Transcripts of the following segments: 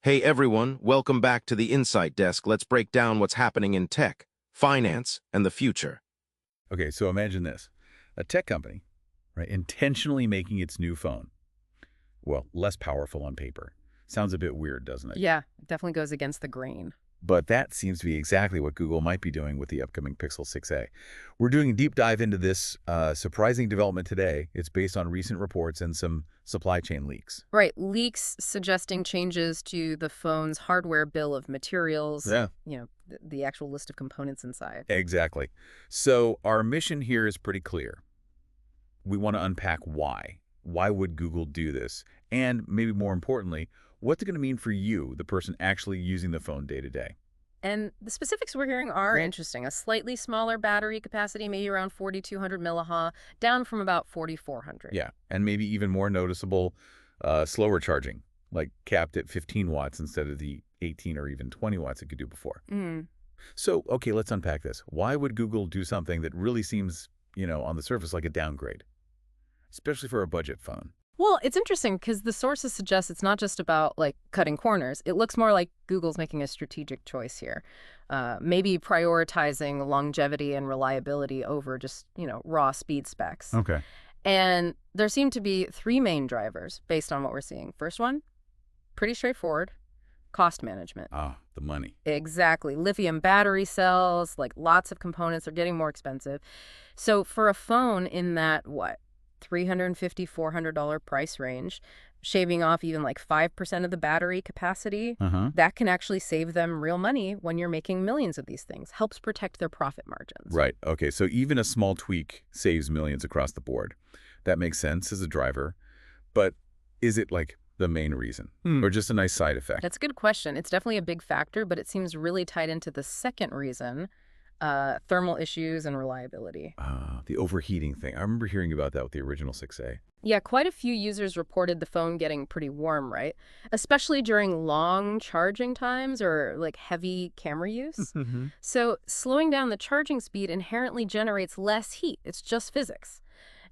Hey everyone, welcome back to the Insight Desk. Let's break down what's happening in tech, finance, and the future. Okay, so imagine this. A tech company, right, intentionally making its new phone, well, less powerful on paper. Sounds a bit weird, doesn't it? Yeah, it definitely goes against the grain. But that seems to be exactly what Google might be doing with the upcoming Pixel 6a. We're doing a deep dive into this surprising development today. It's based on recent reports and some supply chain leaks. Right, leaks suggesting changes to the phone's hardware bill of materials, Yeah. the actual list of components inside. Exactly. So our mission here is pretty clear. We want to unpack why. Why would Google do this? And maybe more importantly, what's it going to mean for you, the person actually using the phone day to day? And the specifics we're hearing are interesting. A slightly smaller battery capacity, maybe around 4,200 milliha, down from about 4,400. Yeah, and maybe even more noticeable, slower charging, like capped at 15 watts instead of the 18 or even 20 watts it could do before. Mm. So, okay, let's unpack this. Why would Google do something that really seems, on the surface like a downgrade, especially for a budget phone? Well, it's interesting because the sources suggest it's not just about cutting corners. It looks more like Google's making a strategic choice here, maybe prioritizing longevity and reliability over just raw speed specs. Okay. And there seem to be three main drivers based on what we're seeing. First one, pretty straightforward, cost management. Ah, the money. Exactly. Lithium battery cells, lots of components are getting more expensive. So for a phone in that, $350, $400 price range, shaving off even 5% of the battery capacity, that can actually save them real money when you're making millions of these things. Helps protect their profit margins. Right. Okay, so even a small tweak saves millions across the board. That makes sense as a driver. But is it the main reason or just a nice side effect? That's a good question. It's definitely a big factor, but it seems really tied into the second reason, thermal issues and reliability. The overheating thing. I remember hearing about that with the original 6A. Yeah, quite a few users reported the phone getting pretty warm, right? Especially during long charging times or heavy camera use. So slowing down the charging speed inherently generates less heat. It's just physics.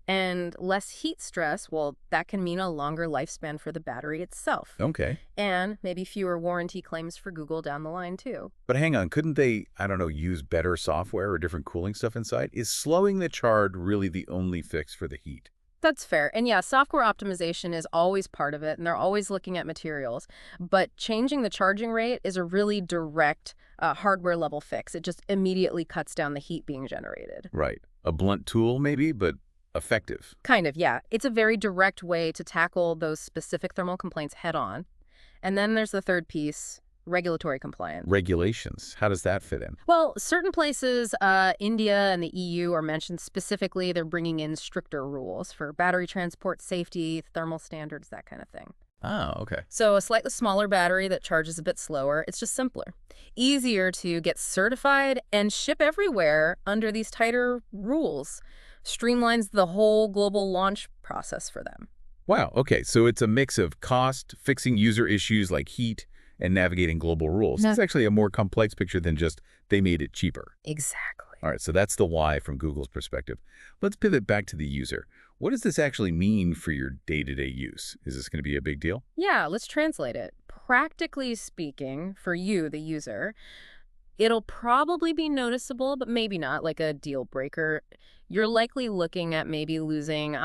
And less heat stress, well, that can mean a longer lifespan for the battery itself. Okay. And maybe fewer warranty claims for Google down the line, too. But hang on, couldn't they, I don't know, use better software or different cooling stuff inside? Is slowing the charge really the only fix for the heat? That's fair. And yeah, software optimization is always part of it, and they're always looking at materials. But changing the charging rate is a really direct hardware-level fix. It just immediately cuts down the heat being generated. Right. A blunt tool, maybe, but effective. Kind of, yeah. It's a very direct way to tackle those specific thermal complaints head-on. And then there's the third piece, regulatory compliance. Regulations. How does that fit in? Well, certain places, India and the EU are mentioned specifically. They're bringing in stricter rules for battery transport, safety, thermal standards, that kind of thing. Oh, okay. So a slightly smaller battery that charges a bit slower, it's just simpler. Easier to get certified and ship everywhere under these tighter rules. Streamlines the whole global launch process for them. Wow, okay. So it's a mix of cost, fixing user issues like heat, and navigating global rules. It's actually a more complex picture than just they made it cheaper. Exactly. All right, so that's the why from Google's perspective. Let's pivot back to the user. What does this actually mean for your day-to-day use? Is this going to be a big deal? Yeah, let's translate it. Practically speaking, for you, the user, it'll probably be noticeable, but maybe not, like a deal breaker. You're likely looking at maybe losing,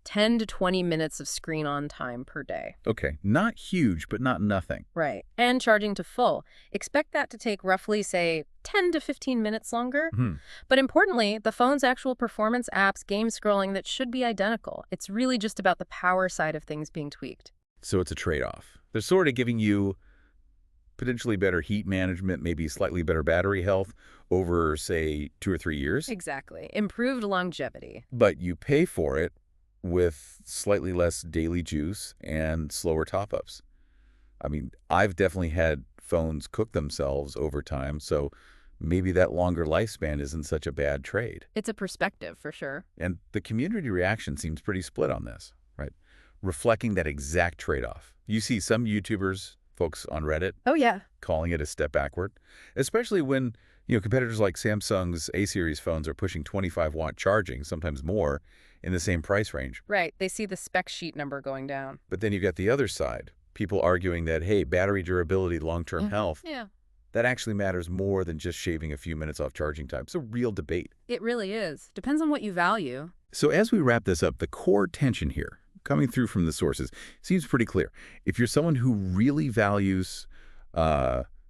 10 to 20 minutes of screen on time per day. Okay, not huge, but not nothing. Right. And charging to full. Expect that to take roughly, say, 10 to 15 minutes longer. But importantly, the phone's actual performance apps, game scrolling, that should be identical. It's really just about the power side of things being tweaked. So it's a trade-off. They're sort of giving you potentially better heat management, maybe slightly better battery health over, say, 2 or 3 years. Exactly. Improved longevity. But you pay for it with slightly less daily juice and slower top-ups. I mean, I've definitely had phones cook themselves over time, so maybe that longer lifespan isn't such a bad trade. It's a perspective, for sure. And the community reaction seems pretty split on this, right? Reflecting that exact trade-off. You see some YouTubers, folks on Reddit, Oh, yeah. calling it a step backward, especially when competitors like Samsung's A-series phones are pushing 25-watt charging, sometimes more, in the same price range. Right. They see the spec sheet number going down. But then you've got the other side, people arguing that, hey, battery durability, long-term health, Yeah. that actually matters more than just shaving a few minutes off charging time. It's a real debate. It really is. Depends on what you value. So as we wrap this up, the core tension here, coming through from the sources, seems pretty clear. If you're someone who really values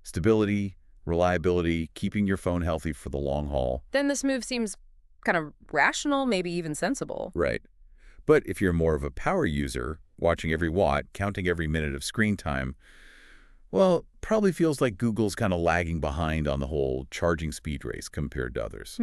stability, reliability, keeping your phone healthy for the long haul. Then this move seems kind of rational, maybe even sensible. Right. But if you're more of a power user, watching every watt, counting every minute of screen time, well, probably feels like Google's kind of lagging behind on the whole charging speed race compared to others.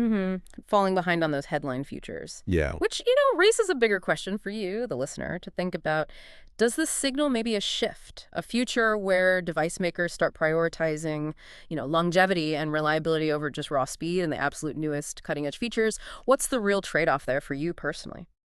Falling behind on those headline features. Yeah. Which, raises a bigger question for you, the listener, to think about. Does this signal maybe a shift, a future where device makers start prioritizing, longevity and reliability over just raw speed and the absolute newest cutting-edge features? What's the real trade-off there for you personally?